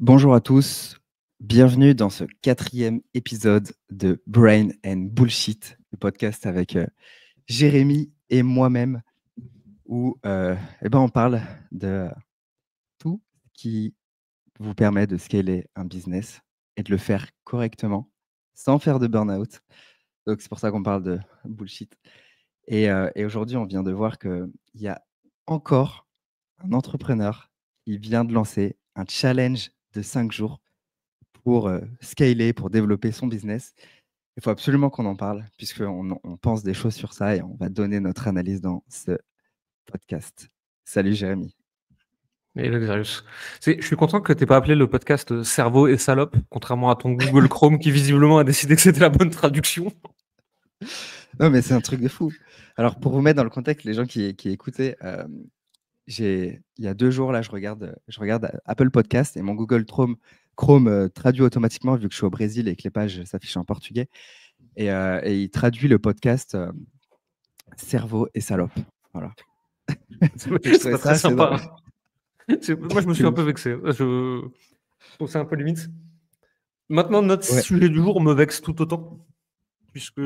Bonjour à tous, bienvenue dans ce 4e épisode de Brain and Bullshit, le podcast avec Jérémy et moi-même, où on parle de tout qui vous permet de scaler un business et de le faire correctement, sans faire de burn-out. Donc c'est pour ça qu'on parle de bullshit. Et aujourd'hui, on vient de voir qu'il y a encore un entrepreneur qui vient de lancer un challenge de 5 jours pour scaler, pour développer son business. Il faut absolument qu'on en parle, puisqu'on pense des choses sur ça et on va donner notre analyse dans ce podcast. Salut Jérémy. Hello Xarius. Je suis content que tu n'aies pas appelé le podcast Cerveau et Salope, contrairement à ton Google Chrome qui visiblement a décidé que c'était la bonne traduction. Non, mais c'est un truc de fou. Alors, pour vous mettre dans le contexte, les gens qui écoutaient, il y a 2 jours, là, je regarde Apple Podcast et mon Google Chrome traduit automatiquement, vu que je suis au Brésil et que les pages s'affichent en portugais. Et il traduit le podcast Cerveau et Salope. Voilà. C'est pas très sympa. Moi, je me suis un ouf. peu vexé. Je trouve ça un peu limite. Maintenant, notre Ouais. sujet du jour me vexe tout autant, puisque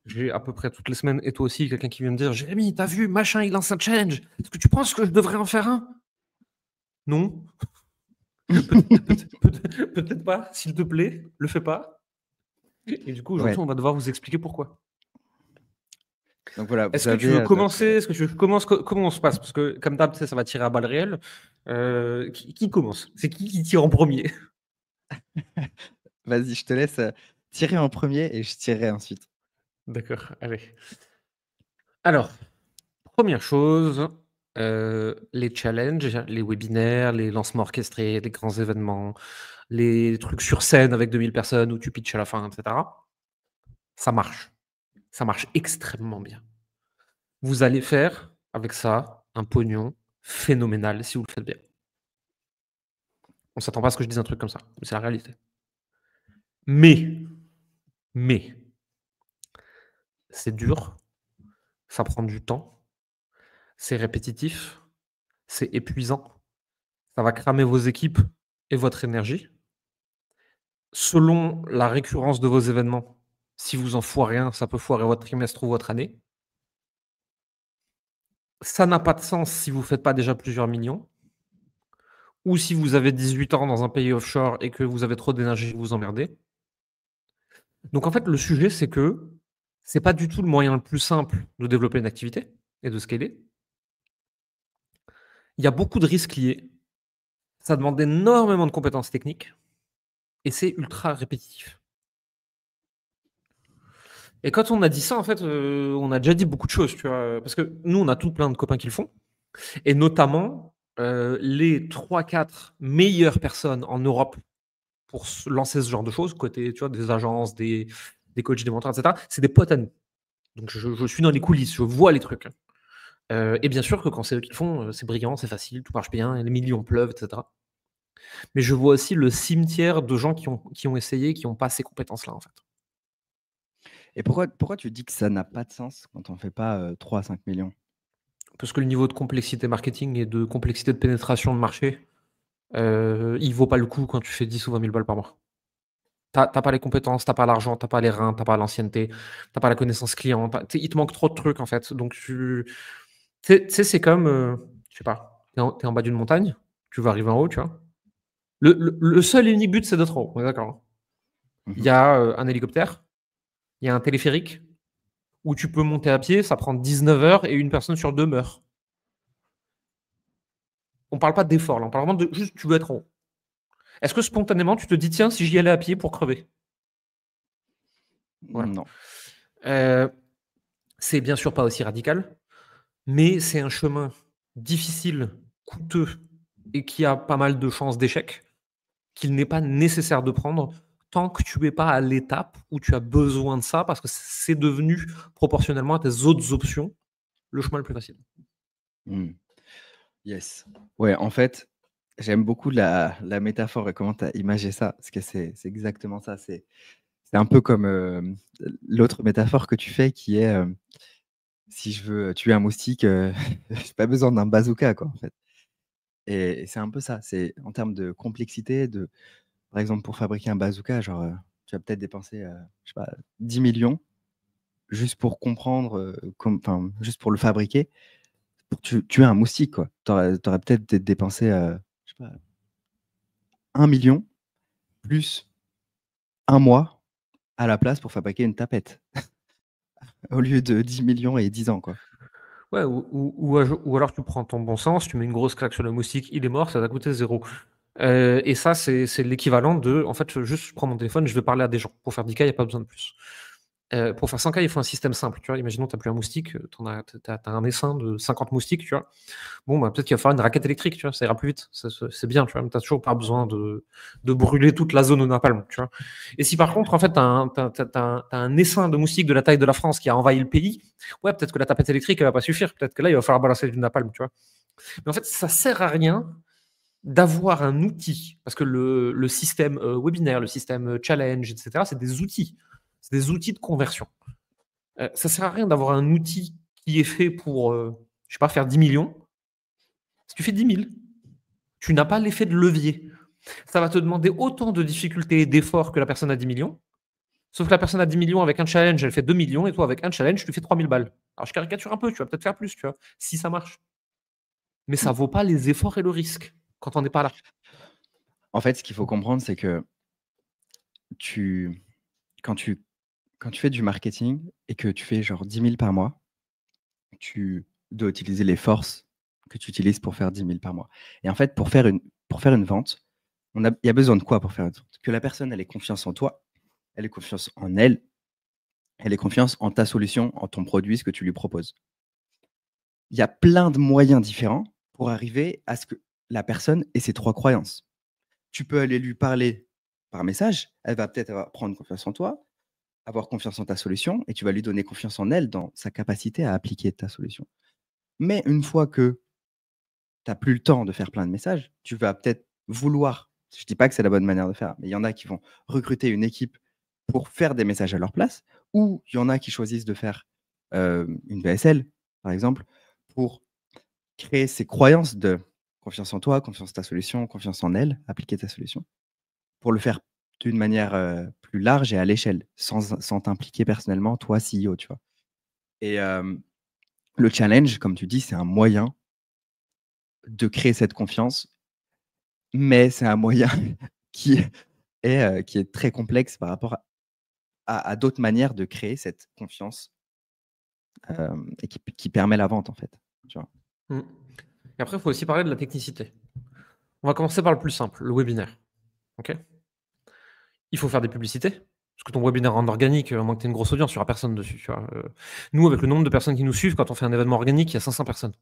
j'ai à peu près toutes les semaines, et toi aussi, quelqu'un qui vient me dire « Jérémy, t'as vu, machin, il lance un challenge. Est-ce que tu penses que je devrais en faire un ?» Non. Peut-être pas, s'il te plaît, le fais pas. Et du coup, aujourd'hui, Ouais. on va devoir vous expliquer pourquoi. Donc voilà, Est-ce que tu veux commencer? Est-ce que tu commences? Comment on se passe? Parce que comme d'hab, ça va tirer à balles réelles. Qui commence? C'est qui tire en premier? Vas-y, je te laisse tirer en premier et je tirerai ensuite. D'accord, allez. Alors, première chose, les challenges, les webinaires, les lancements orchestrés, les grands événements, les trucs sur scène avec 2000 personnes où tu pitches à la fin, etc. Ça marche. Ça marche extrêmement bien. Vous allez faire avec ça un pognon phénoménal si vous le faites bien. On s'attend pas à ce que je dise un truc comme ça, mais c'est la réalité. Mais, c'est dur, ça prend du temps, c'est répétitif, c'est épuisant, ça va cramer vos équipes et votre énergie. Selon la récurrence de vos événements, si vous en foirez un, ça peut foirer votre trimestre ou votre année. Ça n'a pas de sens si vous ne faites pas déjà plusieurs millions, ou si vous avez 18 ans dans un pays offshore et que vous avez trop d'énergie et que vous emmerdez. Donc en fait, le sujet, c'est que c'est pas du tout le moyen le plus simple de développer une activité et de scaler. Il y a beaucoup de risques liés. Ça demande énormément de compétences techniques et c'est ultra répétitif. Et quand on a dit ça, en fait, on a déjà dit beaucoup de choses, tu vois, parce que nous, on a tout plein de copains qui le font, et notamment les 3-4 meilleures personnes en Europe pour se lancer ce genre de choses, côté, tu vois, des agences, des coachs, des mentors, etc. C'est des potes à nous. Donc je suis dans les coulisses, je vois les trucs. Et bien sûr que quand c'est eux qui le font, c'est brillant, c'est facile, tout marche bien, les millions pleuvent, etc. Mais je vois aussi le cimetière de gens qui ont essayé, qui n'ont pas ces compétences-là, en fait. Et pourquoi tu dis que ça n'a pas de sens quand on ne fait pas 3 à 5 millions? Parce que le niveau de complexité marketing et de complexité de pénétration de marché, il vaut pas le coup quand tu fais 10 ou 20 000 balles par mois. T'as pas les compétences, t'as pas l'argent, t'as pas les reins, t'as pas l'ancienneté, t'as pas la connaissance client, il te manque trop de trucs, en fait. Donc tu sais, c'est comme, je sais pas, t'es en bas d'une montagne, tu vas arriver en haut, tu vois? Le seul et unique but, c'est d'être en haut, on est d'accord, hein? Il y a, un hélicoptère, il y a un téléphérique où tu peux monter à pied, ça prend 19 heures et une personne sur 2 meurt. On parle pas d'effort là, on parle vraiment de juste tu veux être en haut. Est-ce que spontanément tu te dis: «Tiens, si j'y allais à pied pour crever?» Voilà. Non. C'est bien sûr pas aussi radical, mais c'est un chemin difficile, coûteux et qui a pas mal de chances d'échec, qu'il n'est pas nécessaire de prendre tant que tu es pas à l'étape où tu as besoin de ça parce que c'est devenu proportionnellement à tes autres options, le chemin le plus facile. Mmh. Yes. Ouais, en fait, j'aime beaucoup la métaphore et comment tu as imagé ça, parce que c'est exactement ça. C'est un peu comme l'autre métaphore que tu fais qui est si je veux tuer un moustique, j'ai pas besoin d'un bazooka, quoi, en fait. Et c'est un peu ça. C'est en termes de complexité, par exemple, pour fabriquer un bazooka, genre, tu vas peut-être dépenser, je sais pas, 10 millions juste pour comprendre, enfin, juste pour le fabriquer, pour tuer un moustique, quoi. Tu aurais peut-être dépensé, je sais pas, 1 million plus un mois à la place pour fabriquer une tapette, au lieu de 10 millions et 10 ans, quoi. Ouais, ou alors tu prends ton bon sens, tu mets une grosse claque sur le moustique, il est mort, ça t'a coûté 0. Et ça, c'est l'équivalent de, en fait, juste je prends mon téléphone, je vais parler à des gens. Pour faire 10K, il y a pas besoin de plus. Pour faire 100K, il faut un système simple, tu vois? Imaginons tu as plus un moustique, tu as un essaim de 50 moustiques, tu vois? Bon, bah, peut-être qu'il va falloir une raquette électrique, tu vois? Ça ira plus vite. C'est bien, tu vois? Mais tu as toujours pas besoin de brûler toute la zone au napalm, tu vois? Et si par contre, en fait, tu as un essaim de moustiques de la taille de la France qui a envahi le pays, ouais, peut-être que la tapette électrique, elle va pas suffire. Peut-être que là, il va falloir balancer du napalm, tu vois? Mais en fait, ça sert à rien d'avoir un outil, parce que le système, webinaire, le système, challenge et cetera, c'est des outils. C'est des outils de conversion. Ça sert à rien d'avoir un outil qui est fait pour, je sais pas, faire 10 millions. Si tu fais 10 000, tu n'as pas l'effet de levier. Ça va te demander autant de difficultés et d'efforts que la personne à 10 millions, sauf que la personne à 10 millions avec un challenge, elle fait 2 millions et toi avec un challenge, tu fais 3 000 balles. Alors je caricature un peu, tu vas peut-être faire plus, tu vois? Si ça marche. Mais ça Mmh. vaut pas les efforts et le risque quand on n'est pas là. En fait, ce qu'il faut comprendre, c'est que tu quand tu quand tu fais du marketing et que tu fais genre 10 000 par mois, tu dois utiliser les forces que tu utilises pour faire 10 000 par mois. Et en fait, pour faire une vente, il y a besoin de quoi pour faire une vente? Que la personne, elle ait confiance en toi, elle ait confiance en elle, elle ait confiance en ta solution, en ton produit, ce que tu lui proposes. Il y a plein de moyens différents pour arriver à ce que la personne ait ces 3 croyances. Tu peux aller lui parler par message, elle va peut-être prendre confiance en toi, avoir confiance en ta solution et tu vas lui donner confiance en elle dans sa capacité à appliquer ta solution. Mais une fois que tu as plus le temps de faire plein de messages, tu vas peut-être vouloir, je dis pas que c'est la bonne manière de faire, mais il y en a qui vont recruter une équipe pour faire des messages à leur place, ou il y en a qui choisissent de faire, une VSL, par exemple, pour créer ces croyances de confiance en toi, confiance en ta solution, confiance en elle, appliquer ta solution, pour le faire d'une manière, plus large et à l'échelle, sans t'impliquer personnellement, toi, CEO, tu vois? Et le challenge, comme tu dis, c'est un moyen de créer cette confiance, mais c'est un moyen qui qui est très complexe par rapport à d'autres manières de créer cette confiance, et qui permet la vente, en fait, tu vois? Mmh. Et après, il faut aussi parler de la technicité. On va commencer par le plus simple, le webinaire. OK? Il faut faire des publicités, parce que ton webinaire en organique, à moins que tu aies une grosse audience, il y aura personne dessus, tu vois? Nous, avec le nombre de personnes qui nous suivent, quand on fait un événement organique, il y a 500 personnes.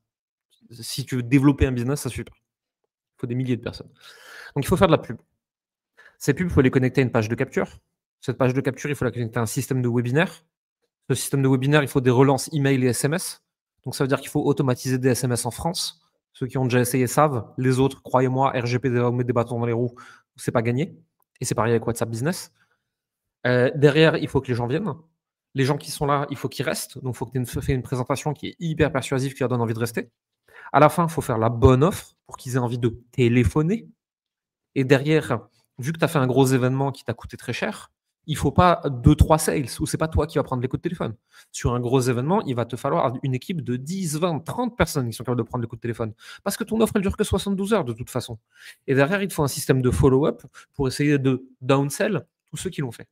Si tu veux développer un business, ça suffit pas. Il faut des milliers de personnes. Donc il faut faire de la pub. Ces pubs, il faut les connecter à une page de capture. Cette page de capture, il faut la connecter à un système de webinaire. Ce système de webinaire, il faut des relances email et SMS. Donc ça veut dire qu'il faut automatiser des SMS en France. Ceux qui ont déjà essayé savent. Les autres, croyez-moi, RGPD va vous mettre des bâtons dans les roues. C'est pas gagné. Et c'est pareil avec WhatsApp Business. Derrière, il faut que les gens viennent. Les gens qui sont là, il faut qu'ils restent. Donc il faut que tu aies une présentation qui est hyper persuasive, qui leur donne envie de rester. À la fin, il faut faire la bonne offre pour qu'ils aient envie de téléphoner. Et derrière, vu que tu as fait un gros événement qui t'a coûté très cher, il ne faut pas 2-3 sales où c'est pas toi qui vas prendre les coups de téléphone. Sur un gros événement, il va te falloir une équipe de 10, 20, 30 personnes qui sont capables de prendre les coups de téléphone. Parce que ton offre, elle dure que 72 heures de toute façon. Et derrière, il te faut un système de follow-up pour essayer de downsell tous ceux qui l'ont fait.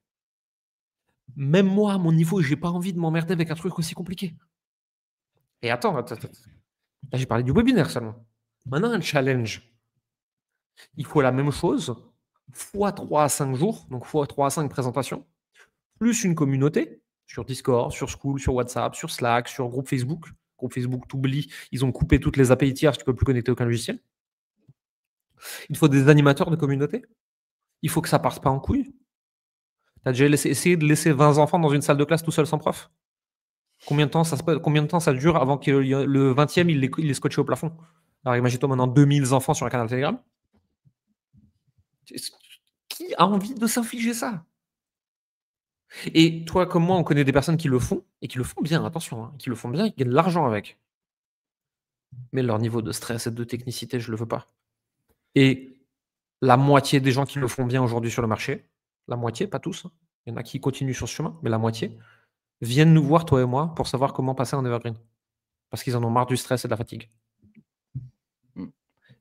Même moi, à mon niveau, j'ai pas envie de m'emmerder avec un truc aussi compliqué. Et attends. Là, j'ai parlé du webinaire seulement. Maintenant, un challenge. Il faut la même chose, fois 3 à 5 jours, donc fois 3 à 5 présentations, plus une communauté sur Discord, sur School, sur WhatsApp, sur Slack, sur groupe Facebook. Groupe Facebook, t'oublies, ils ont coupé toutes les API tiers, tu ne peux plus connecter aucun logiciel. Il faut des animateurs de communauté. Il faut que ça parte pas en couille. Tu as déjà essayé de laisser 20 enfants dans une salle de classe tout seul sans prof? Combien de temps ça dure avant que le 20e, il les scotché au plafond? Alors imagine-toi maintenant 2000 enfants sur un canal Telegram. Qui a envie de s'infliger ça? Et toi, comme moi, on connaît des personnes qui le font et qui le font bien, attention, hein, qui le font bien, qui gagnent de l'argent avec. Mais leur niveau de stress et de technicité, je le veux pas. Et la moitié des gens qui le font bien aujourd'hui sur le marché, la moitié, pas tous, hein, il y en a qui continuent sur ce chemin, mais la moitié viennent nous voir, toi et moi, pour savoir comment passer en evergreen. Parce qu'ils en ont marre du stress et de la fatigue. Mmh.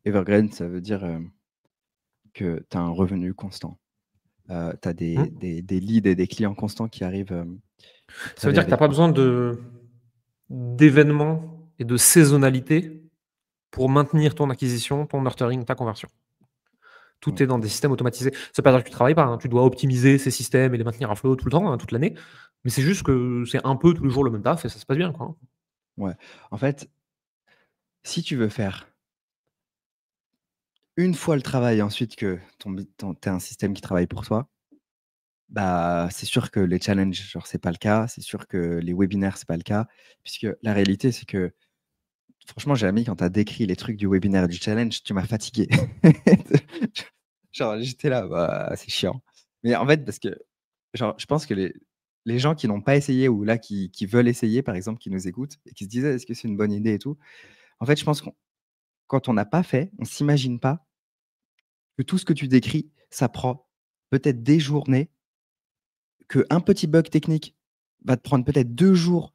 Evergreen, ça veut dire que tu as un revenu constant. Tu as Mmh. des leads et des clients constants qui arrivent pour Ça veut travailler dire que tu avec n'as pas toi. besoin d'événements et de saisonnalité pour maintenir ton acquisition, ton nurturing, ta conversion. Mmh. Tout est dans des systèmes automatisés. Ça veut pas dire que tu travailles pas, hein, tu dois optimiser ces systèmes et les maintenir à flot tout le temps, hein, toute l'année. Mais c'est juste que c'est un peu tous les jours le même taf et ça se passe bien, quoi, hein. Ouais. En fait, si tu veux faire une fois le travail et ensuite que tu un système qui travaille pour toi, bah, c'est sûr que les challenges, genre, c'est pas le cas. C'est sûr que les webinaires, c'est pas le cas. Puisque la réalité, c'est que franchement, Jérémy, quand tu as décrit les trucs du webinaire et du challenge, tu m'as fatigué. Genre, j'étais là, bah, c'est chiant. Mais en fait, parce que, genre, je pense que les gens qui n'ont pas essayé ou là, qui veulent essayer, par exemple, qui nous écoutent et qui se disaient: «Est-ce que c'est une bonne idée et tout?» En fait, je pense qu'on quand on n'a pas fait, on s'imagine pas que tout ce que tu décris, ça prend peut-être des journées, qu'un petit bug technique va te prendre peut-être 2 jours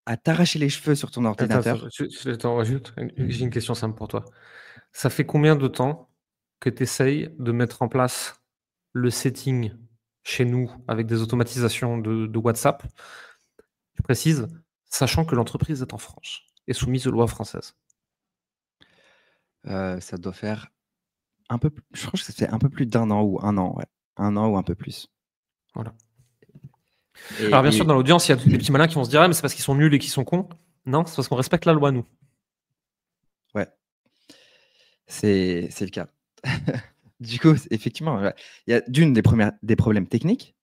à t'arracher les cheveux sur ton Attends, ordinateur. je t'en rajoute j'ai une question simple pour toi. Ça fait combien de temps que tu essayes de mettre en place le setting chez nous avec des automatisations de WhatsApp? Je précise, sachant que l'entreprise est en France et soumise aux lois françaises. Ça doit faire un peu p je crois que ça fait un peu plus d'1 an ou 1 an, ouais. 1 an ou un peu plus Voilà. Alors bien sûr, et dans l'audience, il y a des petits malins qui vont se dire: «Ah mais c'est parce qu'ils sont nuls et qu'ils sont cons». Non, c'est parce qu'on respecte la loi, nous. ouais, c'est le cas. Du coup, effectivement, ouais, il y a d'une des problèmes techniques,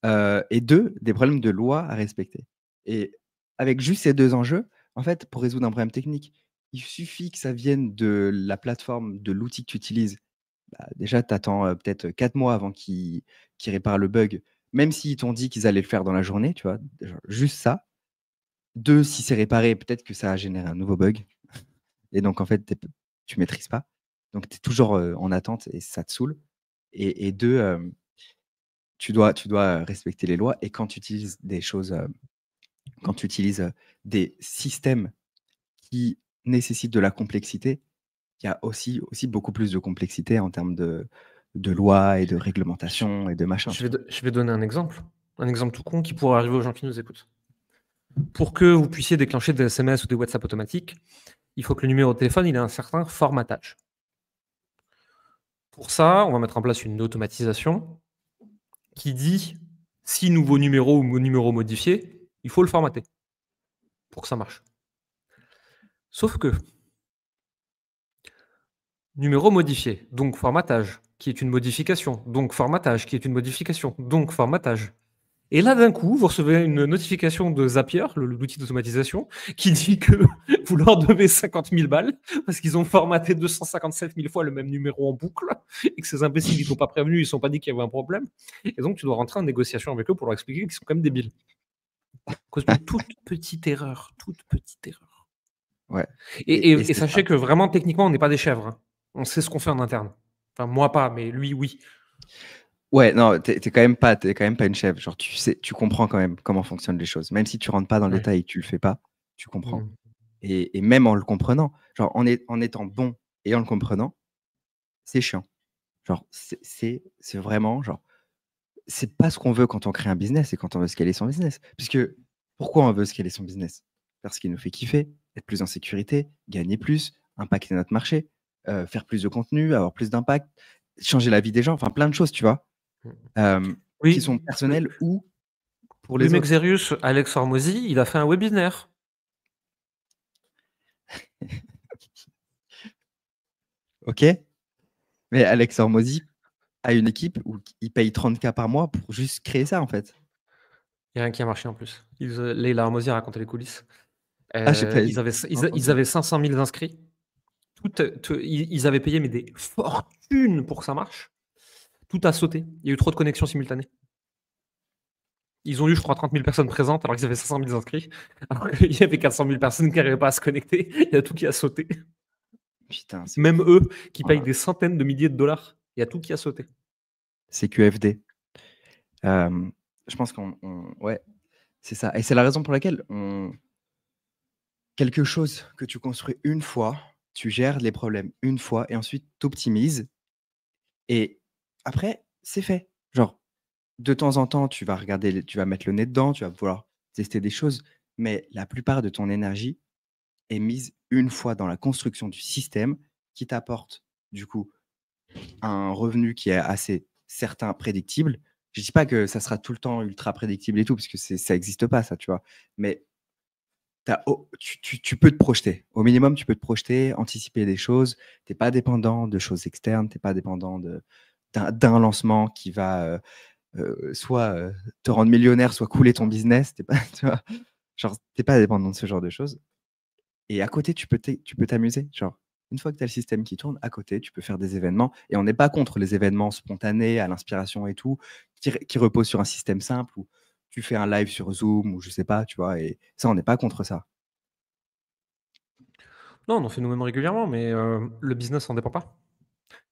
et 2 des problèmes de loi à respecter et avec juste ces 2 enjeux, en fait, pour résoudre un problème technique, il suffit que ça vienne de la plateforme, de l'outil que tu utilises. Bah, déjà, tu attends, peut-être 4 mois avant qu'ils réparent le bug, même s'ils t'ont dit qu'ils allaient le faire dans la journée, tu vois? Genre juste ça. 2, si c'est réparé, peut-être que ça a généré un nouveau bug et donc en fait, tu maîtrises pas. Donc tu es toujours, en attente et ça te saoule et 2, tu dois respecter les lois et quand tu utilises des choses, quand tu utilises, des systèmes qui nécessitent de la complexité, il y a aussi beaucoup plus de complexité en termes de lois et de Je réglementation et de machin, tu vois? je vais donner un exemple tout con qui pourrait arriver aux gens qui nous écoutent. Pour que vous puissiez déclencher des SMS ou des WhatsApp automatiques, il faut que le numéro de téléphone, il ait un certain formatage. Pour ça, on va mettre en place une automatisation qui dit si nouveau numéro ou numéro modifié, il faut le formater pour que ça marche. Sauf que numéro modifié, donc formatage, qui est une modification, donc formatage, qui est une modification, donc formatage. Et là, d'un coup, vous recevez une notification de Zapier, l'outil d'automatisation, qui dit que vous leur devez 50 000 balles parce qu'ils ont formaté 257 000 fois le même numéro en boucle et que ces imbéciles, ils t'ont pas prévenu, ils ne sont pas dit qu'il y avait un problème. Et donc, tu dois rentrer en négociation avec eux pour leur expliquer qu'ils sont quand même débiles. À cause d'une toute petite erreur. Toute petite erreur. Ouais et Et c'est ça. sachez que vraiment, techniquement, on n'est pas des chèvres, hein. On sait ce qu'on fait en interne. Enfin, moi pas, mais lui, oui. Ouais, non, tu es quand même pas une chef. Genre, tu sais, tu comprends quand même comment fonctionnent les choses. Même si tu rentres pas dans le Ouais. détail et que tu le fais pas, tu comprends Mmh. et même en le comprenant, genre en étant bon et en le comprenant, c'est chiant. Genre, c'est vraiment genre, c'est pas ce qu'on veut quand on crée un business et quand on veut scaler son business. Puisque pourquoi on veut scaler son business? Parce qu'il nous fait kiffer, être plus en sécurité, gagner plus, impacter notre marché, faire plus de contenu, avoir plus d'impact, changer la vie des gens, enfin plein de choses, tu vois? Mmh. Qui sont Oui, personnelles ou pour les Lumex autres. Xerius, Alex Hormozy, il a fait un webinaire. OK, mais Alex Hormozy a une équipe où il paye 30K par mois pour juste créer ça, en fait. Il y a rien qui a marché en plus. Leila Hormozy a raconté les coulisses. Ah, j'ai pas Ils entendu. avaient 500 000 inscrits. Ils avaient payé mais des fortunes pour que ça marche. Tout a sauté. Il y a eu trop de connexions simultanées. Ils ont eu, je crois, 30 000 personnes présentes alors qu'ils avaient 500 000 inscrits. Alors qu'il y avait 400 000 personnes qui n'arrivaient pas à se connecter. Il y a tout qui a sauté. Putain, c'est Même eux qui payent voilà. des centaines de milliers de dollars, il y a tout qui a sauté. C'est QFD. Je pense ouais, c'est ça. Et c'est la raison pour laquelle quelque chose que tu construis une fois, tu gères les problèmes une fois et ensuite tu optimises et après, c'est fait. Genre, de temps en temps, tu vas mettre le nez dedans, tu vas vouloir tester des choses, mais la plupart de ton énergie est mise une fois dans la construction du système qui t'apporte, du coup, un revenu qui est assez certain, prédictible. Je dis pas que ça sera tout le temps ultra prédictible et tout, parce que ça existe pas ça, tu vois? Mais tu peux te projeter. Au minimum, tu peux te projeter, anticiper des choses. Tu es pas dépendant de choses externes, tu es pas dépendant d'un lancement qui va, soit, te rendre millionnaire, soit couler ton business. Tu pas tu vois? Genre, tu pas dépendant de ce genre de choses. Et à côté, tu peux t'amuser. Genre, une fois que tu as le système qui tourne, à côté, tu peux faire des événements et on n'est pas contre les événements spontanés, à l'inspiration et tout, qui reposent sur un système simple où tu fais un live sur Zoom ou je sais pas, tu vois? Et ça, on n'est pas contre ça. Non, on en fait nous-mêmes régulièrement, mais le business en dépend pas.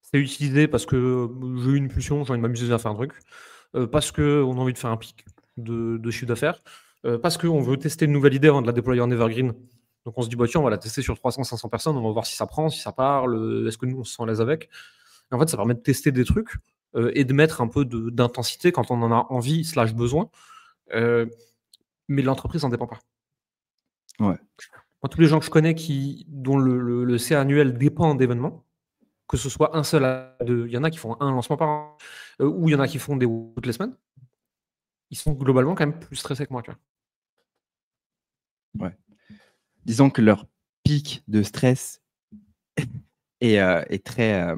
C'est utilisé parce que, j'ai eu une pulsion, j'ai envie de m'amuser à faire un truc, parce qu'on a envie de faire un pic de chiffre d'affaires, parce qu'on veut tester une nouvelle idée avant de la déployer en evergreen. Donc on se dit: «Bah, tiens, on va la tester sur 300-500 personnes, on va voir si ça prend, si ça parle, est-ce que nous on se sent à l'aise avec?» Et en fait, ça permet de tester des trucs, et de mettre un peu d'intensité quand on en a envie/besoin, heu, mais l'entreprise en dépend pas. Ouais. Moi, tous les gens que je connais dont le CA annuel dépend d'événements, que ce soit un seul à 2, il y en a qui font un lancement par an, ou il y en a qui font des toutes les semaines. Ils sont globalement quand même plus stressés que moi, tu vois? Ouais. Disons que leur pic de stress est très,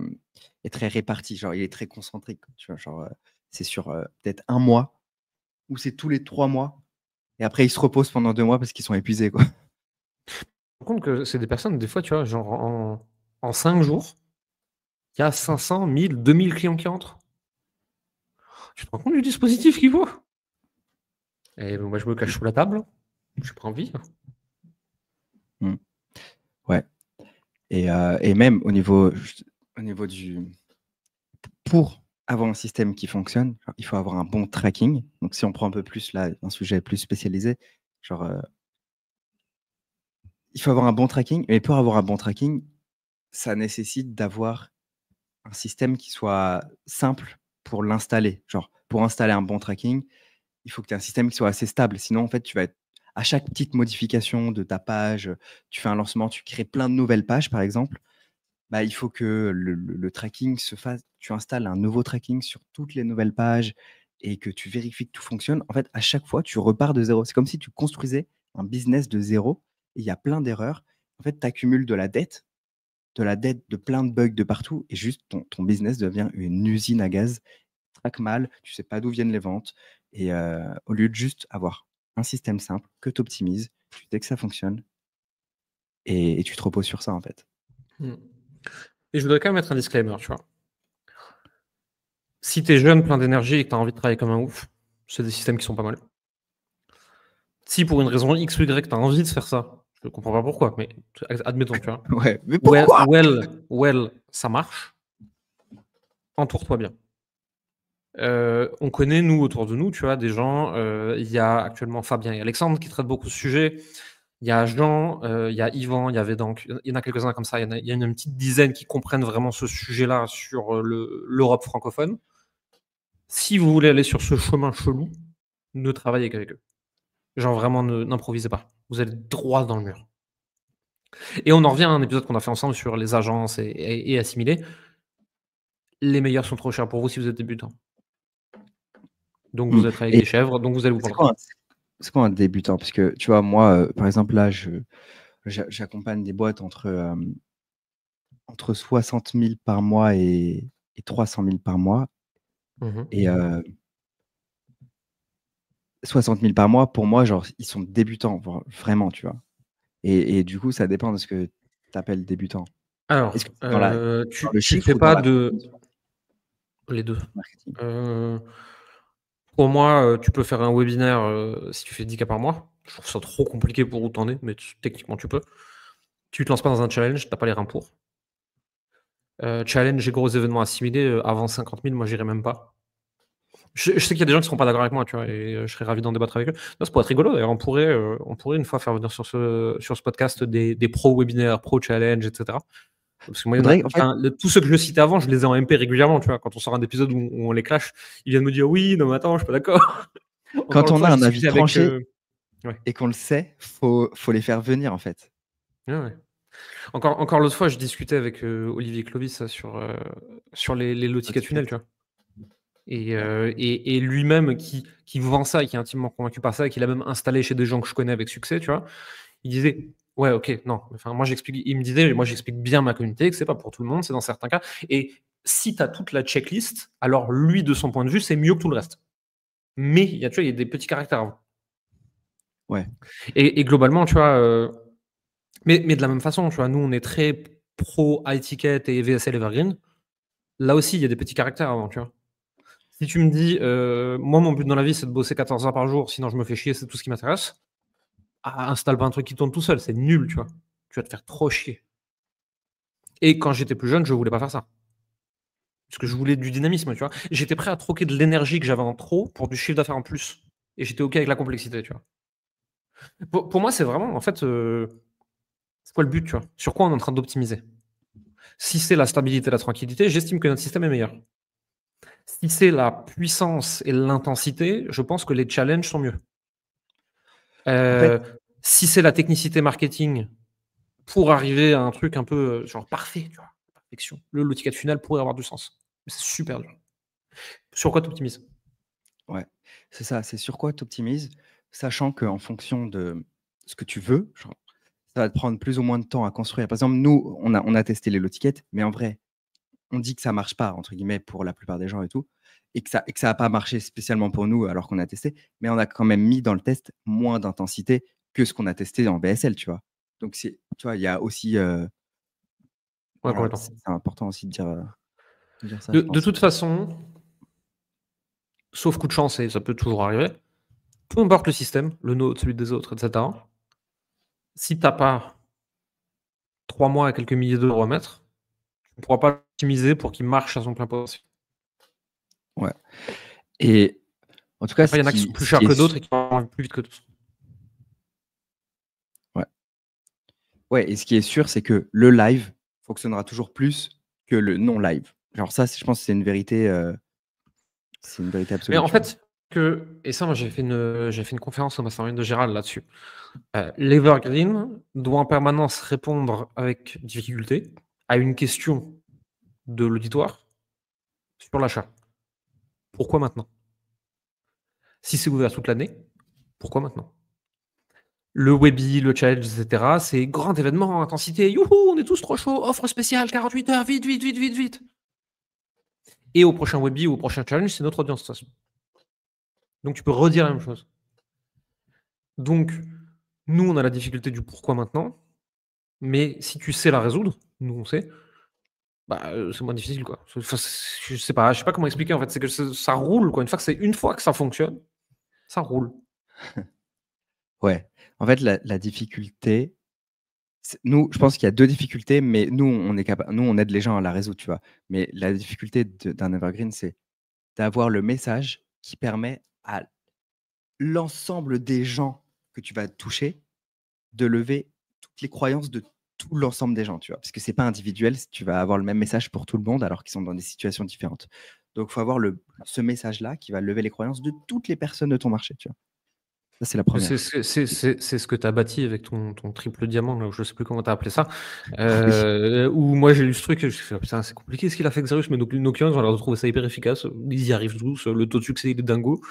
est très réparti. Genre, il est très concentrique, tu vois? Genre, c'est sur, peut-être un mois ou c'est tous les 3 mois et après ils se reposent pendant 2 mois parce qu'ils sont épuisés, quoi. Je me rends compte que c'est des personnes, des fois, tu vois, genre en 5 jours, il y a 500, 1000, 2000 clients qui rentrent. Tu te rends compte du dispositif qu'il faut? Et moi, je me cache sous la table, j'ai pas envie. Mmh. Ouais et même au niveau du pour avoir un système qui fonctionne, il faut avoir un bon tracking. Donc si on prend un peu plus là, un sujet plus spécialisé, genre, il faut avoir un bon tracking, mais pour avoir un bon tracking, ça nécessite d'avoir un système qui soit simple pour l'installer. Genre, pour installer un bon tracking, il faut que tu aies un système qui soit assez stable. Sinon, en fait, tu vas être à chaque petite modification de ta page, tu fais un lancement, tu crées plein de nouvelles pages, par exemple, bah, il faut que le tracking se fasse tu installes un nouveau tracking sur toutes les nouvelles pages et que tu vérifies que tout fonctionne. En fait, à chaque fois, tu repars de zéro. C'est comme si tu construisais un business de zéro et il y a plein d'erreurs. En fait, tu accumules de la dette, de plein de bugs de partout et juste ton business devient une usine à gaz. Traque mal, tu sais pas d'où viennent les ventes et au lieu de juste avoir un système simple que tu optimises, tu sais que ça fonctionne et tu te reposes sur ça, en fait. Mmh. Et je voudrais quand même mettre un disclaimer, tu vois? Si tu es jeune, plein d'énergie et que tu as envie de travailler comme un ouf, c'est des systèmes qui sont pas mal. Si pour une raison X ou Y, tu as envie de faire ça, je comprends pas pourquoi, mais admettons, tu vois? Ouais, mais Well pourquoi? well well, ça marche, entoure-toi bien. On connaît, nous, autour de nous, tu vois, des gens, il y a actuellement Fabien et Alexandre qui traitent beaucoup ce sujet. Il y a Jean, il y a Yvan, il y a Vedank, il y en a quelques-uns comme ça. Il y en a une petite dizaine qui comprennent vraiment ce sujet-là sur, l'Europe francophone. Si vous voulez aller sur ce chemin chelou, ne travaillez qu'avec eux. Genre vraiment n'improvisez pas. Vous allez droit dans le mur. Et on en revient à un épisode qu'on a fait ensemble sur les agences et assimilés. Les meilleurs sont trop chers pour vous si vous êtes débutant. Donc Mmh vous êtes avec et des chèvres, donc vous allez vous c'est planter. quoi un c'est quoi un débutant? Parce que tu vois, moi, par exemple, là, j'accompagne des boîtes entre 60 000 par mois et 300 000 par mois Mmh mh. et 60 000 par mois, pour moi, genre, ils sont débutants, vraiment, tu vois? Et du coup, ça dépend de ce que tu appelles débutant. Est-ce Alors, que c'est dans le tu chiffre fais ou dans pas la de conversion les 2. marketing? Heu, pour moi, tu peux faire un webinaire, si tu fais 10 K par mois. Je trouve ça trop compliqué pour où tu en es, mais techniquement tu peux. Tu te lances pas dans un challenge, tu as pas les reins pour. Challenge et gros événements assimilés, avant 50 000, moi, j'irai même pas. Je sais qu'il y a des gens qui seront pas d'accord avec moi, tu vois, et je serais ravi d'en débattre avec eux. Non, ça pourrait être rigolo, d'ailleurs. On pourrait une fois faire venir sur ce podcast des pro-webinaires, pro-challenge, etc. Parce que moi, il y en a, Faudrait, en fait, tous ceux que je citais avant, je les ai en MP régulièrement, tu vois. Quand on sort un épisode où on les clash, ils viennent me dire oui, non, mais attends, je suis pas d'accord. Encore quand l'autre on fois, a je un avis discutais avec. tranché Ouais. et qu'on le sait, faut les faire venir, en fait. Ouais. Encore l'autre fois, je discutais avec Olivier Clovis sur les lotiquets tunnels, tu vois. Et lui-même qui vend ça et qui est intimement convaincu par ça et qui l'a même installé chez des gens que je connais avec succès, tu vois, il disait ouais, ok, non, enfin moi j'explique bien ma communauté que c'est pas pour tout le monde, c'est dans certains cas, et si tu as toute la checklist, alors lui de son point de vue c'est mieux que tout le reste, mais il y a des petits caractères avant. Ouais. Et globalement, tu vois, mais de la même façon, tu vois, nous on est très pro high ticket et VSL Evergreen, là aussi il y a des petits caractères avant, tu vois. Si tu me dis, moi, mon but dans la vie, c'est de bosser 14 heures par jour, sinon je me fais chier, c'est tout ce qui m'intéresse. Ah, installe pas un truc qui tourne tout seul, c'est nul, tu vois. Tu vas te faire trop chier. Et quand j'étais plus jeune, je voulais pas faire ça. Parce que je voulais du dynamisme, tu vois. J'étais prêt à troquer de l'énergie que j'avais en trop pour du chiffre d'affaires en plus. Et j'étais OK avec la complexité, tu vois. Pour moi, c'est vraiment, en fait, c'est quoi le but, tu vois? Sur quoi on est en train d'optimiser? Si c'est la stabilité et la tranquillité, j'estime que notre système est meilleur. Si c'est la puissance et l'intensité, je pense que les challenges sont mieux. En fait, Si c'est la technicité marketing pour arriver à un truc un peu, genre parfait, tu vois? Perfection. Le ticket final pourrait avoir du sens. Mais c'est super dur. Sur quoi tu optimises? ouais, c'est ça, c'est sur quoi tu optimises, sachant qu'en fonction de ce que tu veux, genre, ça va te prendre plus ou moins de temps à construire. Par exemple, nous, on a testé les low tickets, mais en vrai, on dit que ça marche pas, entre guillemets, pour la plupart des gens et tout, et que ça a pas marché spécialement pour nous alors qu'on a testé, mais on a quand même mis dans le test moins d'intensité que ce qu'on a testé en VSL, tu vois? Donc tu vois, il y a aussi, Ouais, voilà, complètement. c'est important aussi de dire ça, je De pense. toute façon, sauf coup de chance et ça peut toujours arriver, peu importe le système, le nôtre, celui des autres et cetera, si tu as pas 3 mois et quelques milliers d'euros à mettre, tu ne pourras pas l'optimiser pour qu'il marche à son plein potentiel. Ouais, et en tout cas, Après, il y en a qui sont plus ce chers qui est que s d'autres et qui vont plus vite que d'autres. ouais. Ouais, et ce qui est sûr, c'est que le live fonctionnera toujours plus que le non live. Genre ça, je pense que c'est une vérité Mais absolue, en tu vois? fait, et ça, moi, j'ai fait une conférence au mastermind de Gérald là-dessus. L'Evergreen doit en permanence répondre avec difficulté à une question de l'auditoire sur l'achat. Pourquoi maintenant? Si c'est ouvert toute l'année, pourquoi maintenant? Le Webby, le challenge, et cetera, c'est grand événement, intensité, youhou, on est tous trop chauds, offre spéciale, 48 heures, vite, vite, vite, vite, vite. Et au prochain Webby ou au prochain challenge, c'est notre audience de toute façon. Donc tu peux redire la même chose. Donc, nous, on a la difficulté du pourquoi maintenant, mais si tu sais la résoudre, nous on sait, bah, c'est moins difficile, quoi. Enfin, je sais pas comment expliquer, en fait, c'est que ça roule, quoi. Une fois que ça fonctionne, ça roule. Ouais. En fait, la difficulté, nous, je pense qu'il y a 2 difficultés, mais nous, on aide les gens à la résoudre, tu vois? Mais la difficulté d'un evergreen, c'est d'avoir le message qui permet à l'ensemble des gens que tu vas toucher de lever toutes les croyances de tout l'ensemble des gens, tu vois? Parce que c'est pas individuel, tu vas avoir le même message pour tout le monde alors qu'ils sont dans des situations différentes. Donc il faut avoir ce message-là qui va lever les croyances de toutes les personnes de ton marché, tu vois? Ça, c'est la C'est première. c'est ce que tu as bâti avec ton triple diamant, là, ou je sais plus comment tu as appelé ça. Oui. Où moi j'ai lu ce truc et je me suis fait: «Oh putain, c'est compliqué ce qu'il a fait Xerius», mais nos clients, ils ont l'air de trouver ça hyper efficace. Ils y arrivent tous, le taux de succès, il est dingo.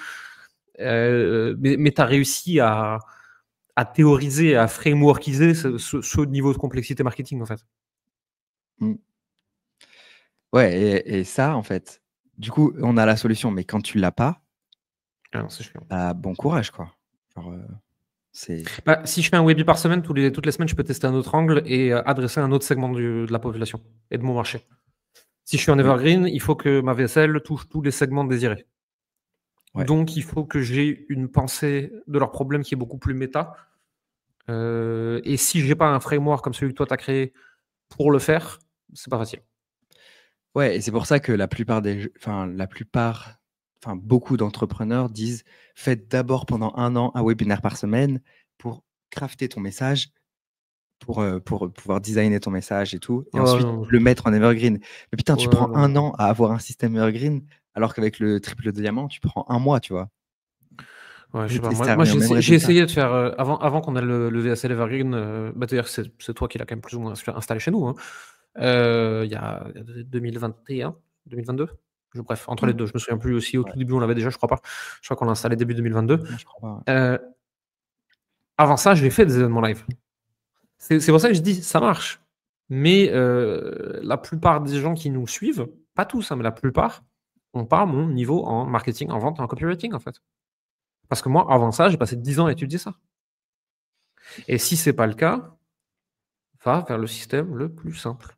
Mais tu as réussi à théoriser, à frameworkiser ce niveau de complexité marketing, en fait. Mmh. Ouais, et ça, en fait, du coup, on a la solution, mais quand tu l'as pas, Ah non, c'est chiant. bah, bon courage, quoi. Genre, c'est Bah, si je fais un webinar par semaine, toutes les semaines, je peux tester un autre angle et adresser un autre segment de la population et de mon marché. Si je suis en oui, evergreen, il faut que ma VSL touche tous les segments désirés. ouais. Donc, il faut que j'ai une pensée de leur problème qui est beaucoup plus méta. Et si j'ai pas un framework comme celui que toi tu as créé pour le faire, c'est pas facile. Ouais, et c'est pour ça que beaucoup d'entrepreneurs disent faites d'abord pendant 1 an un webinaire par semaine pour crafter ton message, pour pouvoir designer ton message et tout, et Ouais, ensuite non, le mettre en evergreen. Mais putain, tu ouais, prends non. 1 an à avoir un système evergreen, alors qu'avec le triple diamant, tu prends 1 mois, tu vois. Ouais, je sais pas. Et ça Moi revient au même j'ai résultat. essayé de faire, avant qu'on ait le VSL Evergreen, d'ailleurs c'est toi qui l'as quand même plus ou moins installé chez nous, hein. Il y a 2021-2022? Bref, entre les Hmm. 2, je me souviens plus. Aussi au Ouais, tout début on l'avait déjà, je crois pas. Je crois qu'on l'a installé début 2022. non, je crois pas. Ouais. Avant ça, j'ai fait des événements live. C'est pour ça que je dis: «Ça marche». Mais la plupart des gens qui nous suivent, pas tous, hein, mais la plupart, ont pas mon niveau en marketing, en vente et en copywriting, en fait. Parce que moi, avant ça, j'ai passé 10 ans à étudier ça. Et si c'est pas le cas, va vers le système le plus simple.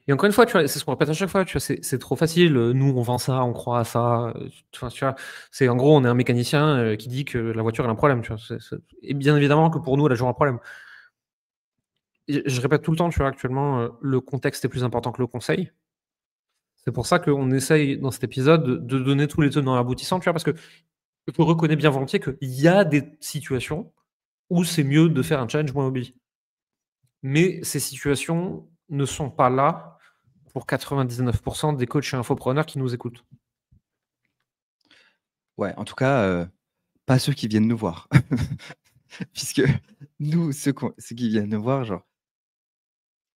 Et encore une fois, tu vois, c'est ce qu'on répète à chaque fois, tu vois, c'est trop facile, nous on vend ça, on croit à ça, tu vois? C'est en gros, on est un mécanicien, qui dit que la voiture elle a un problème, tu vois? Et bien évidemment que pour nous, elle a toujours un problème. Et je répète tout le temps, tu vois, actuellement, le contexte est plus important que le conseil. C'est pour ça qu'on essaye dans cet épisode de donner tous les tenants et aboutissants, tu vois? Parce que je reconnais bien volontiers qu'il y a des situations où c'est mieux de faire un challenge moins hobby. Mais ces situations ne sont pas là pour 99 des coachs et infopreneurs qui nous écoutent. Ouais, en tout cas, pas ceux qui viennent nous voir. Puisque nous, ceux qui viennent nous voir, genre,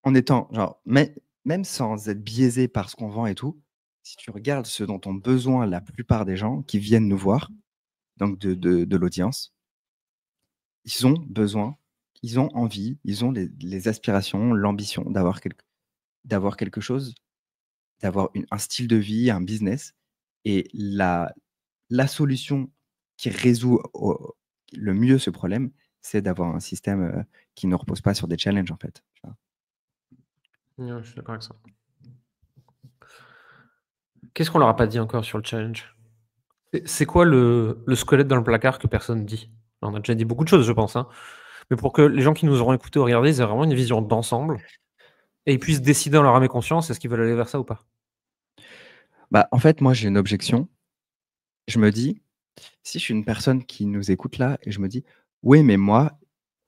en étant, genre, même sans être biaisé par ce qu'on vend et tout, si tu regardes ce dont ont besoin la plupart des gens qui viennent nous voir, donc de l'audience, ils ont besoin, ils ont envie, ils ont les aspirations, l'ambition d'avoir quelque chose, d'avoir un style de vie, un business. Et la solution qui résout le mieux ce problème, c'est d'avoir un système qui ne repose pas sur des challenges, en fait. Tu vois. Ouais, je suis d'accord avec ça. Qu'est-ce qu'on leur a pas dit encore sur le challenge? C'est quoi le squelette dans le placard que personne dit? On a déjà dit beaucoup de choses, je pense, hein, mais pour que les gens qui nous auront écoutés ou regardés, ils aient vraiment une vision d'ensemble et ils puissent décider en leur âme et conscience, est-ce qu'ils veulent aller vers ça ou pas? Bah, en fait, moi, j'ai une objection. Je me dis, si je suis une personne qui nous écoute là, et je me dis, oui, mais moi,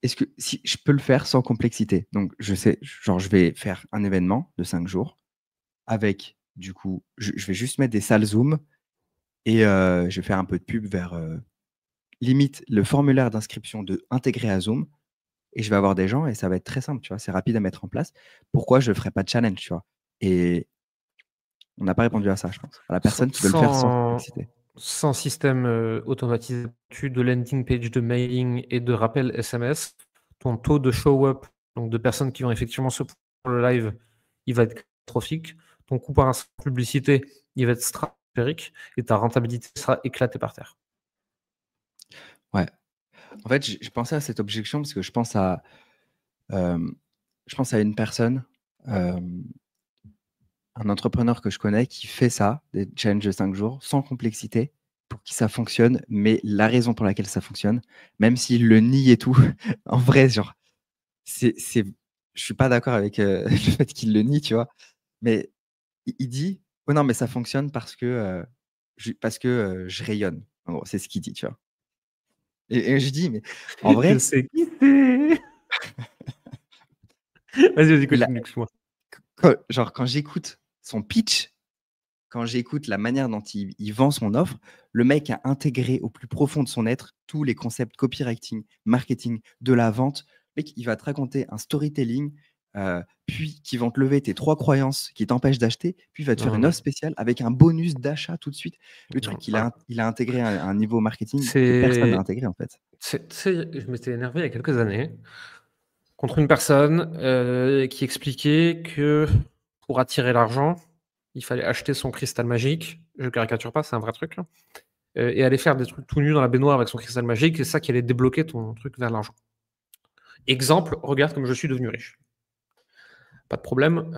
est-ce que si je peux le faire sans complexité? Donc, je sais, genre, je vais faire un événement de 5 jours avec, du coup, je vais juste mettre des salles Zoom et je vais faire un peu de pub vers limite le formulaire d'inscription intégré à Zoom, et je vais avoir des gens et ça va être très simple, tu vois, c'est rapide à mettre en place. Pourquoi je ne ferais pas de challenge, tu vois? Et on n'a pas répondu à ça, je pense, à la Sans personne qui veut le faire sans sans complexité. sans système, automatisé de landing page, de mailing et de rappel SMS, ton taux de show up, donc de personnes qui vont effectivement se pour le live, il va être catastrophique. Ton coût par publicité, il va être stratosphérique et ta rentabilité sera éclatée par terre. Ouais. En fait, j'ai pensé à cette objection parce que hem, je pense à une personne, hem, un entrepreneur que je connais qui fait ça, des challenges de 5 jours, sans complexité, pour qui ça fonctionne. Mais la raison pour laquelle ça fonctionne, même s'il le nie et tout, en vrai, genre, c'est je suis pas d'accord avec, le fait qu'il le nie, tu vois? Mais il dit: «Oh non, mais ça fonctionne parce que, je rayonne». En gros, c'est ce qu'il dit, tu vois? Et je dis: «Mais en Je vrai, sais qui c'est! Vas-y, il a continue, excuse-moi. quand j'écoute son pitch, quand j'écoute la manière dont il vend son offre, le mec a intégré au plus profond de son être tous les concepts copywriting, marketing, de la vente. Le mec, il va te raconter un storytelling, puis qui vont te lever tes 3 croyances qui t'empêchent d'acheter, puis il va te faire Non, une mais offre spéciale avec un bonus d'achat tout de suite. Le non, truc, voilà. il a intégré un niveau marketing que personne n'a C'est intégré, en fait. tu sais, je m'étais énervé il y a quelques années contre une personne, qui expliquait que pour attirer l'argent, il fallait acheter son cristal magique. Je caricature pas, c'est un vrai truc, hein, et aller faire des trucs tout nus dans la baignoire avec son cristal magique, c'est ça qui allait débloquer ton truc vers l'argent. Exemple, regarde comme je suis devenu riche. Pas de problème,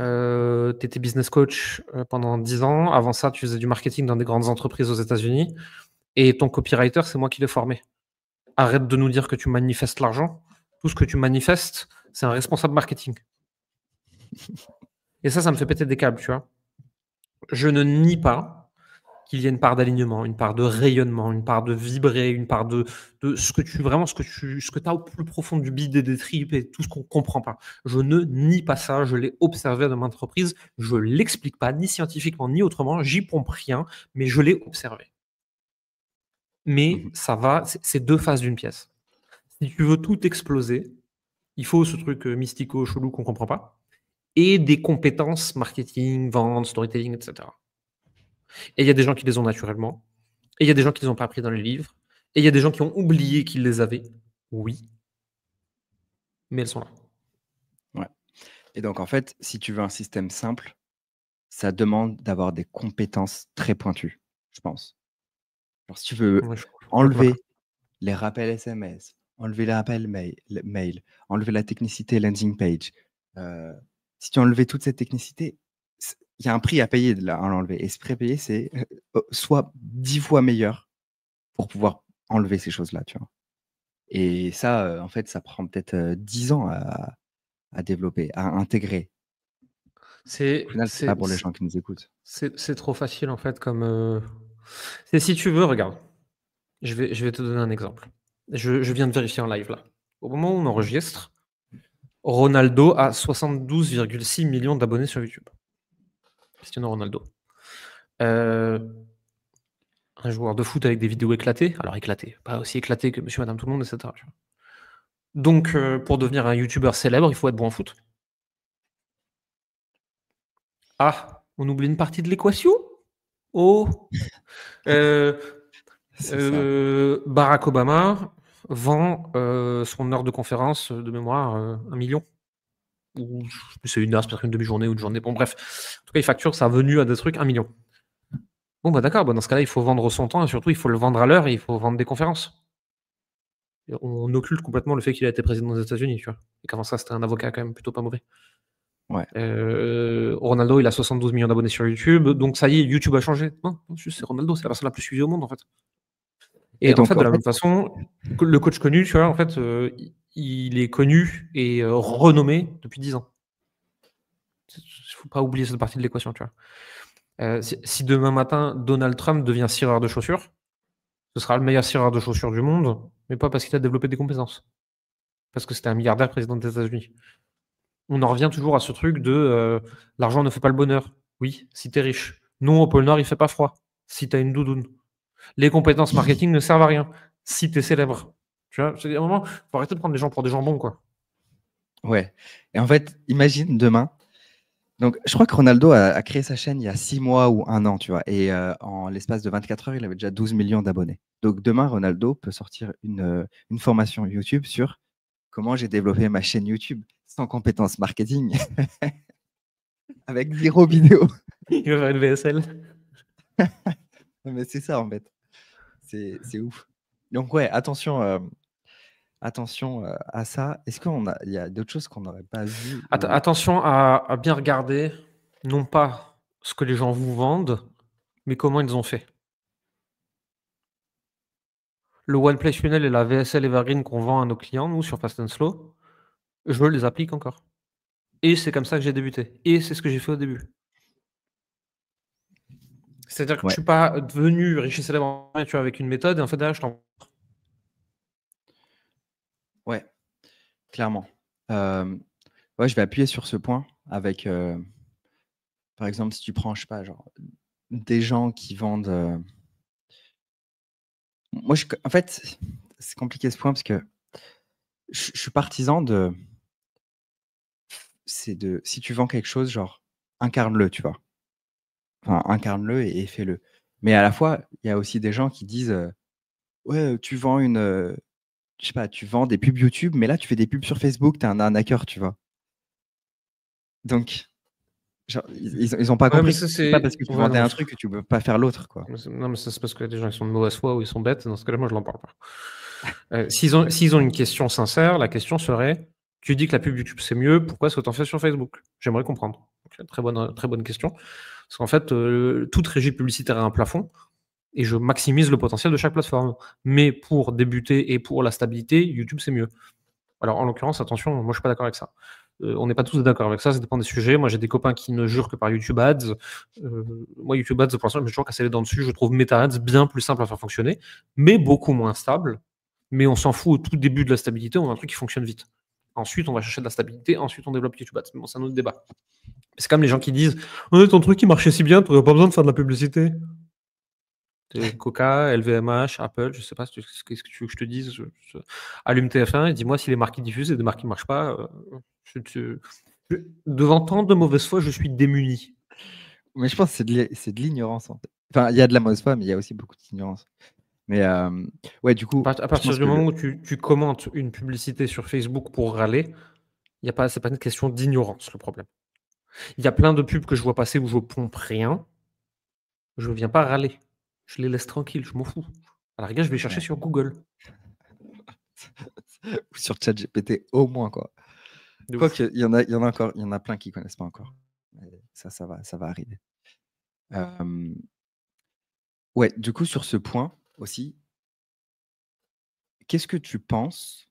tu étais business coach, pendant 10 ans. Avant ça, tu faisais du marketing dans des grandes entreprises aux États-Unis et ton copywriter, c'est moi qui l'ai formé. Arrête de nous dire que tu manifestes l'argent. Tout ce que tu manifestes, c'est un responsable marketing. Et ça me fait péter des câbles, tu vois? Je ne nie pas qu'il y a une part d'alignement, une part de rayonnement, une part de vibrer, une part de ce que tu as au plus profond du bide et des tripes et tout ce qu'on comprend pas. Je ne nie pas ça, je l'ai observé dans maintes reprises, je l'explique pas, ni scientifiquement, ni autrement, j'y pompe rien, mais je l'ai observé. Mais ça va, c'est deux faces d'une pièce. Si tu veux tout exploser, il faut ce truc mystico, chelou qu'on comprend pas, et des compétences marketing, vente, storytelling, etc. Et il y a des gens qui les ont naturellement, et il y a des gens qui les ont pas appris dans les livres, et il y a des gens qui ont oublié qu'ils les avaient. Oui, mais elles sont là. Ouais. Et donc, en fait, si tu veux un système simple, ça demande d'avoir des compétences très pointues, je pense. Alors, si tu veux Ouais, je suis enlever les rappels SMS, enlever les rappels mail, enlever la technicité landing page, si tu enlevais toute cette technicité, il y a un prix à payer de l'enlever. Et ce prix à payer, c'est soit 10 fois meilleur pour pouvoir enlever ces choses-là, tu vois. Et ça, en fait, ça prend peut-être 10 ans à développer, à intégrer. C'est Au final, c'est pas pour les gens qui nous écoutent. c'est trop facile en fait comme. C'est si tu veux, regarde. Je vais te donner un exemple. Je viens de vérifier en live là. Au moment où on enregistre, Ronaldo a 72,6 millions d'abonnés sur YouTube. Cristiano Ronaldo. Un joueur de foot avec des vidéos éclatées. Alors éclatées, pas aussi éclatées que Monsieur Madame Tout le Monde, etc. tu vois. Donc, pour devenir un youtubeur célèbre, il faut être bon en foot. Ah, on oublie une partie de l'équation? Oh! C'est ça. Barack Obama vend son heure de conférence de mémoire 1 million. Ou c'est une heure, c'est peut-être une demi-journée ou une journée. Bon, bref. En tout cas, il facture sa venue à des trucs 1 million. Bon, bah d'accord, bah dans ce cas-là, il faut vendre son temps et surtout, il faut le vendre à l'heure et il faut vendre des conférences. Et on occulte complètement le fait qu'il a été président des États-Unis, tu vois. Et qu'avant ça, c'était un avocat quand même plutôt pas mauvais. Ouais. Ronaldo, il a 72 millions d'abonnés sur YouTube, donc ça y est, YouTube a changé. Non, c'est Ronaldo, c'est la personne la plus suivie au monde, en fait. Et en donc, fait, de la même façon, le coach connu, tu vois, en fait, il est connu et renommé depuis 10 ans. Il ne faut pas oublier cette partie de l'équation, tu vois. Si demain matin, Donald Trump devient cireur de chaussures, ce sera le meilleur cireur de chaussures du monde, mais pas parce qu'il a développé des compétences. Parce que c'était un milliardaire président des États-Unis. On en revient toujours à ce truc de l'argent ne fait pas le bonheur. Oui, si t'es riche. Non, au pôle Nord, il fait pas froid. Si t'as une doudoune. Les compétences marketing ne servent à rien. Si t'es célèbre. Tu vois, à un moment, faut arrêter de prendre les gens pour des jambons, quoi. Ouais. Et en fait, imagine demain. Donc, je crois que Ronaldo a créé sa chaîne il y a 6 mois ou 1 an, tu vois. Et en l'espace de 24 heures, il avait déjà 12 millions d'abonnés. Donc, demain, Ronaldo peut sortir une formation YouTube sur comment j'ai développé ma chaîne YouTube sans compétences marketing, avec 0 vidéo. Il va faire une VSL. Mais c'est ça, en fait. C'est ouf. Donc, ouais, attention à ça. Est-ce qu'il y a d'autres choses qu'on n'aurait pas vues Attention à bien regarder, non pas ce que les gens vous vendent, mais comment ils ont fait. Le One Play Funnel et la VSL Evergreen qu'on vend à nos clients, nous, sur Fast and Slow, je les applique encore. Et c'est comme ça que j'ai débuté. Et c'est ce que j'ai fait au début. C'est-à-dire que je ne suis pas devenu riche et célèbre avec une méthode et en fait, derrière, je t'en. Ouais, clairement. Ouais, je vais appuyer sur ce point avec, par exemple, si tu prends, je sais pas, genre, des gens qui vendent. Moi, en fait, c'est compliqué ce point parce que je suis partisan de. Si tu vends quelque chose, genre, incarne-le, tu vois. Enfin, incarne-le et fais-le. Mais à la fois, il y a aussi des gens qui disent ouais, tu vends je sais pas, tu vends des pubs YouTube, mais là, tu fais des pubs sur Facebook, tu es un arnaqueur, tu vois. Donc, genre, ils ont pas compris. C'est pas parce que tu vendais un truc que tu peux pas faire l'autre, quoi. Non, mais ça, c'est parce que des gens ils sont de mauvaise foi ou ils sont bêtes. Dans ce cas-là, moi, je n'en parle pas. S'ils ont une question sincère, la question serait tu dis que la pub YouTube c'est mieux, pourquoi est-ce que tu en fais sur Facebook? J'aimerais comprendre. Donc, très bonne question. Parce qu'en fait, toute régie publicitaire a un plafond et je maximise le potentiel de chaque plateforme. Mais pour débuter et pour la stabilité, YouTube c'est mieux. Alors en l'occurrence, attention, moi je suis pas d'accord avec ça. On n'est pas tous d'accord avec ça dépend des sujets. Moi, j'ai des copains qui ne jurent que par YouTube Ads. Moi, YouTube Ads, pour l'instant, je me suis toujours cassé les dents dessus. Je trouve Meta Ads bien plus simple à faire fonctionner, mais beaucoup moins stable. Mais on s'en fout au tout début de la stabilité, on a un truc qui fonctionne vite. Ensuite, on va chercher de la stabilité, ensuite on développe YouTube Ads. Mais bon, c'est un autre débat. C'est comme les gens qui disent ton truc qui marchait si bien, tu n'aurais pas besoin de faire de la publicité. Coca, LVMH, Apple, je sais pas qu'est-ce que tu veux que je te dise. Allume TF1 et dis-moi si les marques qui diffusent et des marques qui ne marchent pas. Devant tant de mauvaise foi, je suis démuni. Mais je pense que c'est de l'ignorance en fait. Enfin, il y a de la mauvaise foi, mais il y a aussi beaucoup d'ignorance. Mais ouais, du coup, À partir du moment où tu commentes une publicité sur Facebook pour râler, c'est pas une question d'ignorance le problème. Il y a plein de pubs que je vois passer où je pompe rien. Je ne viens pas râler. Je les laisse tranquilles, je m'en fous. À la rigueur, je vais chercher sur Google. Ou sur ChatGPT au moins, quoi. Quoique, il y en a encore, il y en a plein qui connaissent pas encore. Ça va arriver. Ouais, du coup, sur ce point aussi, qu'est-ce que tu penses?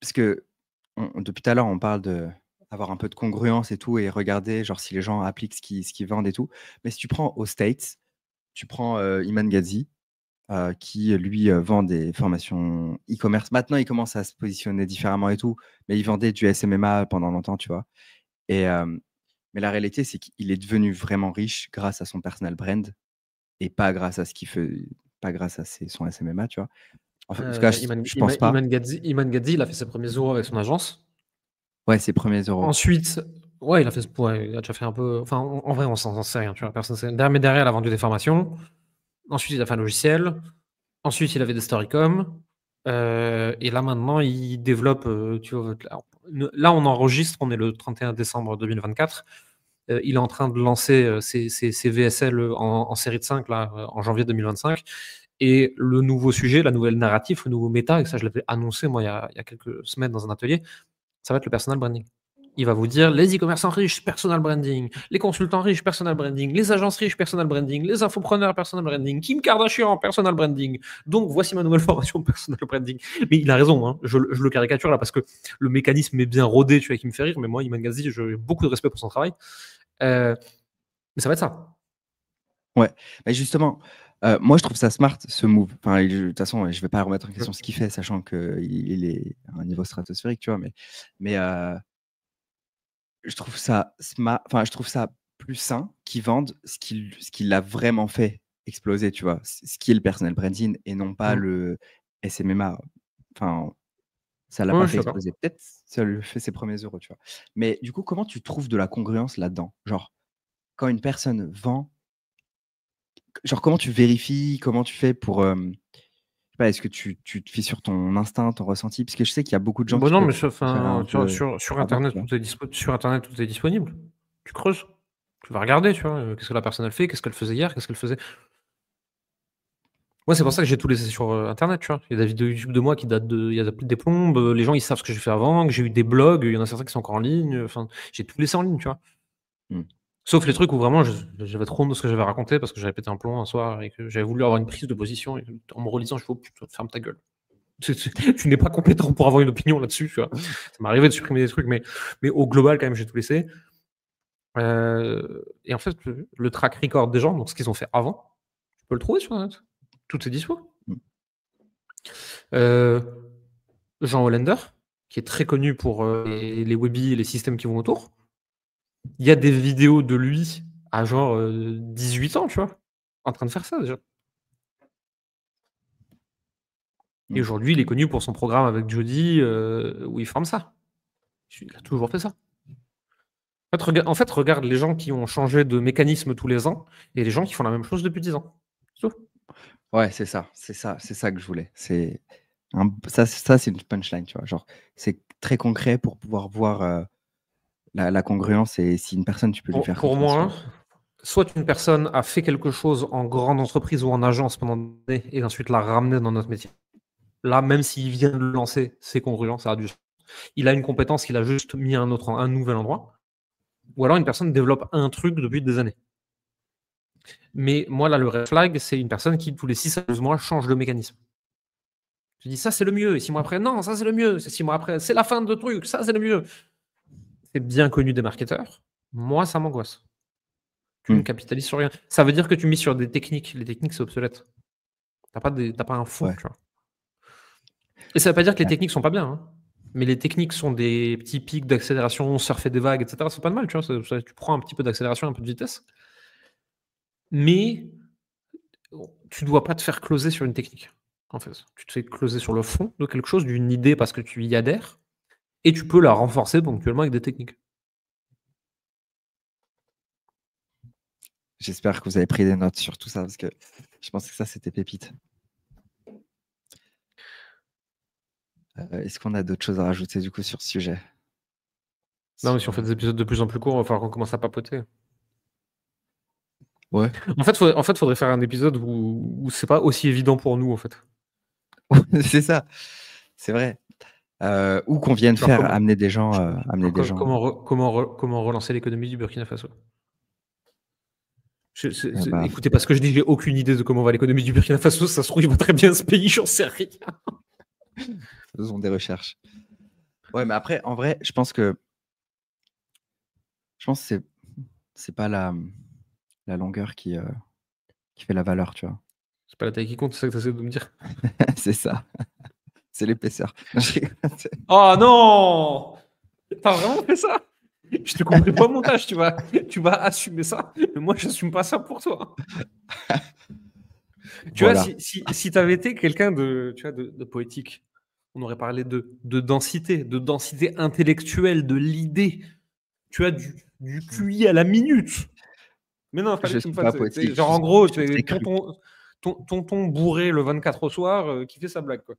Parce que depuis tout à l'heure, on parle d'avoir un peu de congruence et tout, et regarder genre si les gens appliquent ce qu'ils vendent et tout. Mais si tu prends aux States, tu prends Iman Gadzhi, qui lui vend des formations e-commerce. Maintenant, il commence à se positionner différemment et tout, mais il vendait du SMMA pendant longtemps, tu vois. Et, mais la réalité, c'est qu'il est devenu vraiment riche grâce à son personal brand et pas grâce à ce qu'il fait, pas grâce à son SMMA, tu vois. En tout cas, je pense pas. Iman Gadzhi, il a fait ses premiers euros avec son agence. Ouais, ses premiers euros. Ensuite, ouais, il a déjà fait un peu. Enfin, en vrai, on s'en sait rien, tu vois. Personne sait. Mais derrière, il a vendu des formations. Ensuite, il a fait un logiciel. Ensuite, il avait des Storycom. Et là, maintenant, il développe. Tu vois, là, on enregistre. On est le 31 décembre 2024. Il est en train de lancer ses VSL en série de 5 là, en janvier 2025. Et le nouveau sujet, la nouvelle narrative, le nouveau méta, et ça, je l'avais annoncé moi il y a quelques semaines dans un atelier, ça va être le personal branding. Il va vous dire les e-commerçants riches, personal branding, les consultants riches, personal branding, les agences riches, personal branding, les infopreneurs, personal branding, Kim Kardashian, personal branding. Donc, voici ma nouvelle formation personal branding. Mais il a raison, hein. Je le caricature là parce que le mécanisme est bien rodé, tu vois, qui me fait rire. Mais moi, Iman Gadzhi, j'ai beaucoup de respect pour son travail. Mais ça va être ça. Ouais, mais justement, moi je trouve ça smart ce move. Enfin, de toute façon, je vais pas remettre en question ce qu'il fait, sachant qu'il est à un niveau stratosphérique, tu vois. Mais je trouve ça smart. Enfin, je trouve ça plus sain qu'ils vendent ce qu'il a vraiment fait exploser, tu vois. Ce qui est le personal branding et non pas le SMMA. Enfin, ça l'a pas fait exploser. Peut-être ça lui fait ses premiers euros, tu vois. Mais du coup, comment tu trouves de la congruence là-dedans? Genre, quand une personne vend, genre comment tu vérifies, comment tu fais pour, je sais pas, est-ce que tu te fies sur ton instinct, ton ressenti? Parce que je sais qu'il y a beaucoup de gens Bon, qui non, peuvent mais se faire un peu sur avoir, Internet, tu vois? sur Internet, tout est disponible. Tu creuses. Tu vas regarder, tu vois, qu'est-ce que la personne elle fait, qu'est-ce qu'elle faisait hier, qu'est-ce qu'elle faisait. Moi, c'est pour ça que j'ai tout laissé sur Internet, tu vois. Il y a des vidéos YouTube de moi qui datent il y a des plombes. Les gens, ils savent ce que j'ai fait avant, que j'ai eu des blogs, il y en a certains qui sont encore en ligne. Enfin, j'ai tout laissé en ligne, tu vois. Sauf les trucs où vraiment j'avais trop honte de ce que j'avais raconté parce que j'avais pété un plomb un soir et que j'avais voulu avoir une prise de position. Et en me relisant, je fais, oh putain, ferme ta gueule. Tu n'es pas compétent pour avoir une opinion là-dessus, tu vois. Ça m'est arrivé de supprimer des trucs, mais au global, quand même, j'ai tout laissé. Et en fait, le track record des gens, donc ce qu'ils ont fait avant, tu peux le trouver sur Internet. Tout est dispo. Jean Hollander, qui est très connu pour les webis et les systèmes qui vont autour. Il y a des vidéos de lui à genre 18 ans, tu vois, en train de faire ça déjà. Et aujourd'hui, il est connu pour son programme avec Jody où il forme ça. Il a toujours fait ça. En fait, regarde les gens qui ont changé de mécanisme tous les ans et les gens qui font la même chose depuis 10 ans. C'est tout. Ouais, c'est ça que je voulais. C'est une punchline, tu vois? Genre, c'est très concret pour pouvoir voir, la congruence et si une personne, tu peux lui faire Pour confiance, tu moi, vois? soit une personne a fait quelque chose en grande entreprise ou en agence pendant des années et ensuite l'a ramené dans notre métier. Là, même s'il vient de le lancer, c'est congruent, ça a du sens. Il a une compétence qu'il a juste mis à un nouvel endroit. Ou alors une personne développe un truc depuis des années. Mais moi, là, le red flag, c'est une personne qui, tous les 6 à 12 mois, change de mécanisme. Tu dis ça c'est le mieux, et 6 mois après, non, ça c'est le mieux, c'est 6 mois après, c'est la fin de truc, ça c'est le mieux. C'est bien connu des marketeurs. Moi, ça m'angoisse. Tu ne Hmm. capitalises sur rien. Ça veut dire que tu mises sur des techniques. Les techniques, c'est obsolète. T'as pas un fond, Ouais. tu vois. Et ça veut pas dire que les Ouais. techniques sont pas bien, hein. Mais les techniques sont des petits pics d'accélération, surfer des vagues, etc. C'est pas de mal, tu vois. Tu prends un petit peu d'accélération, un peu de vitesse. Mais tu dois pas te faire closer sur une technique, en fait. Tu te fais closer sur le fond de quelque chose, d'une idée parce que tu y adhères. Et tu peux la renforcer ponctuellement avec des techniques. J'espère que vous avez pris des notes sur tout ça parce que je pense que ça, c'était pépite. Est-ce qu'on a d'autres choses à rajouter du coup sur ce sujet? Non, mais si on fait des épisodes de plus en plus courts, il va falloir qu'on commence à papoter. Ouais. En fait, faudrait faire un épisode où c'est pas aussi évident pour nous, en fait. C'est ça. C'est vrai. Ou qu'on vienne Genre faire amener des gens. Amener des gens. comment relancer l'économie du Burkina Faso. Bah, Écoutez, parce que je dis j'ai aucune idée de comment va l'économie du Burkina Faso, ça se trouve, il va très bien ce pays, j'en sais rien. faisons des recherches. Ouais, mais après, en vrai, je pense que c'est pas la longueur qui fait la valeur, tu vois. C'est pas la taille qui compte, c'est ça que tu essaies de me dire. C'est ça. C'est l'épaisseur. Non, je rigole. Oh non! T'as vraiment fait ça? Je te comprends pas au montage, tu vas assumer ça, mais moi j'assume pas ça pour toi. Tu vois, Voilà. si tu avais été quelqu'un de poétique, on aurait parlé de densité intellectuelle, de l'idée, tu as du QI à la minute. Mais non, il fallait Je que tu me suis pas fasses. poétique. Genre, en gros, Je suis très tu cru. tonton bourré le 24 au soir qui fait sa blague, quoi.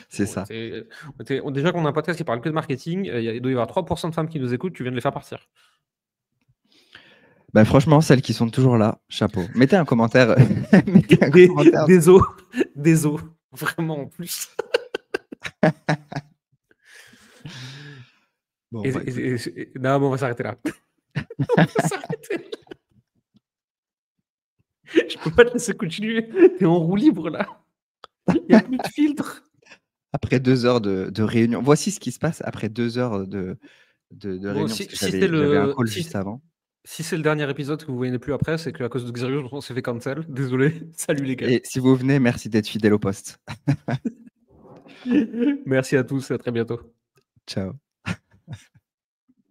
C'est Bon, ça. déjà qu'on a un podcast qui parle que de marketing, il doit y avoir 3% de femmes qui nous écoutent, tu viens de les faire partir. Bah, franchement, celles qui sont toujours là, chapeau. Mettez un commentaire. Mettez un commentaire. Des os, vraiment en plus. Bon, bah, écoute. Non, mais on va s'arrêter là. On va s'arrêter là. Je peux pas te laisser continuer. T'es en roue libre là. Il n'y a plus de filtre. Après 2 heures de réunion. Voici ce qui se passe après 2 heures de Bon, réunion, parce que j'avais un call juste avant. Si c'est le dernier épisode que vous voyez plus après, c'est qu'à cause de Xerius, on s'est fait cancel. Désolé. Salut les gars. Et si vous venez, merci d'être fidèle au poste. Merci à tous, à très bientôt. Ciao.